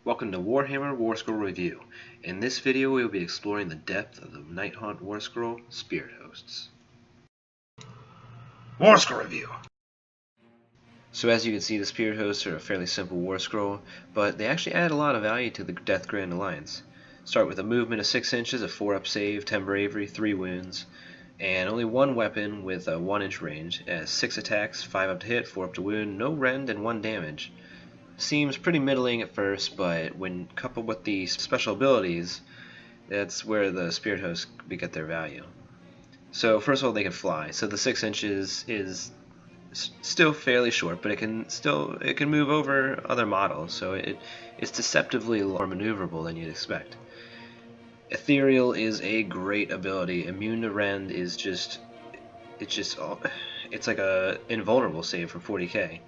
Welcome to Warhammer Warscroll Review. In this video we will be exploring the depth of the Nighthaunt Warscroll Spirit Hosts. Warscroll Review! So as you can see, the Spirit Hosts are a fairly simple Warscroll, but they actually add a lot of value to the Death Grand Alliance. Start with a movement of 6 inches, a 4-up save, 10 bravery, 3 wounds, and only one weapon with a 1-inch range. It has 6 attacks, 5 up to hit, 4 up to wound, no rend, and 1 damage. Seems pretty middling at first, but when coupled with the special abilities, that's where the Spirit Hosts get their value. So first of all, they can fly. So the 6 inches is still fairly short, but it can move over other models, so it's deceptively more maneuverable than you'd expect. Ethereal is a great ability. Immune to rend is it's like a invulnerable save for 40k.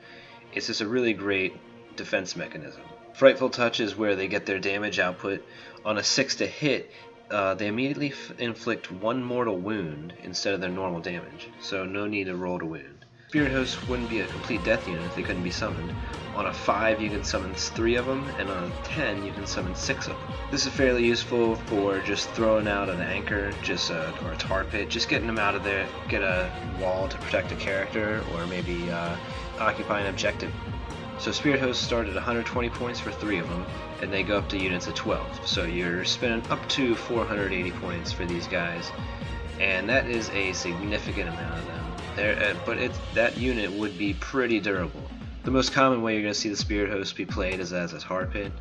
It's just a really great defense mechanism. Frightful Touch is where they get their damage output. On a 6 to hit, they immediately inflict 1 mortal wound instead of their normal damage, so no need to roll to wound. Spirit Hosts wouldn't be a complete death unit if they couldn't be summoned. On a 5 you can summon 3 of them, and on a 10 you can summon 6 of them. This is fairly useful for just throwing out an anchor, or a tar pit, just getting them out of there, get a wall to protect a character, or maybe occupy an objective. So Spirit Hosts start at 120 points for 3 of them, and they go up to units of 12. So you're spending up to 480 points for these guys, and that is a significant amount of them. That unit would be pretty durable. The most common way you're going to see the Spirit Hosts be played is as a tar pit.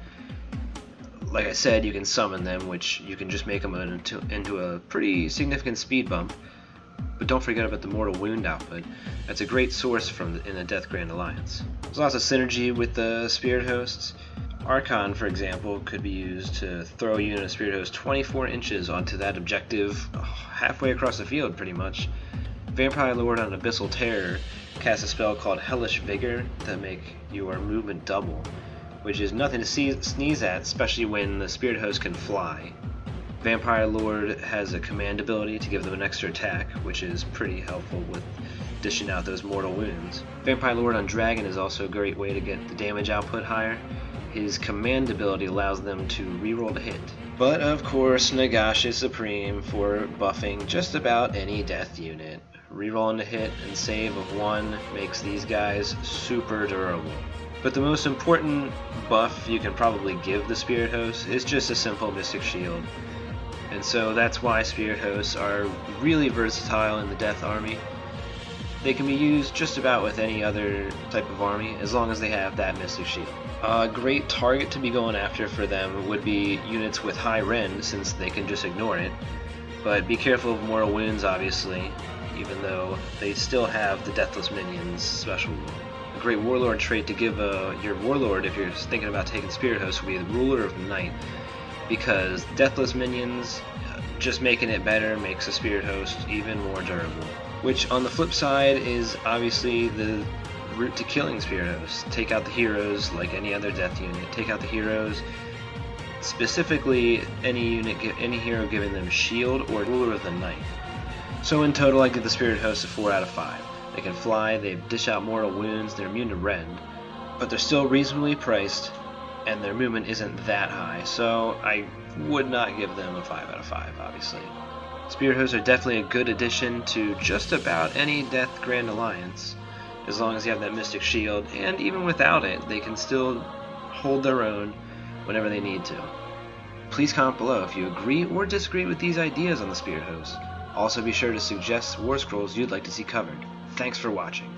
Like I said, you can summon them, which you can just make them into a pretty significant speed bump. But don't forget about the mortal wound output. That's a great source in the Death Grand Alliance. There's lots of synergy with the Spirit Hosts. Archon, for example, could be used to throw a unit of Spirit Hosts 24 inches onto that objective halfway across the field, pretty much. Vampire Lord on Abyssal Terror casts a spell called Hellish Vigor to make your movement double, which is nothing to sneeze at, especially when the Spirit Host can fly. Vampire Lord has a command ability to give them an extra attack, which is pretty helpful with dishing out those mortal wounds. Vampire Lord on Dragon is also a great way to get the damage output higher. His command ability allows them to reroll to hit. But of course, Nagash is supreme for buffing just about any death unit. Rerolling to hit and save of 1 makes these guys super durable. But the most important buff you can probably give the Spirit Hosts is just a simple Mystic Shield. And so that's why Spirit Hosts are really versatile in the Death Army. They can be used just about with any other type of army as long as they have that Mystic Shield. A great target to be going after for them would be units with high rend, since they can just ignore it. But be careful of mortal wounds, obviously, even though they still have the Deathless Minions special rule. A great Warlord trait to give your Warlord if you're thinking about taking Spirit Hosts would be the Ruler of the Night, because Deathless Minions, just making it better makes a Spirit Host even more durable. Which on the flip side is obviously the route to killing Spirit Hosts. Take out the heroes like any other death unit. Take out the heroes, specifically any hero giving them shield or Ruler of the Night. So in total I give the Spirit Hosts a 4 out of 5. They can fly, they dish out mortal wounds, they're immune to rend, but they're still reasonably priced, and their movement isn't that high, so I would not give them a 5 out of 5, obviously. Spirit Hosts are definitely a good addition to just about any Death Grand Alliance, as long as you have that Mystic Shield, and even without it, they can still hold their own whenever they need to. Please comment below if you agree or disagree with these ideas on the Spirit Hosts. Also be sure to suggest Warscrolls you'd like to see covered. Thanks for watching.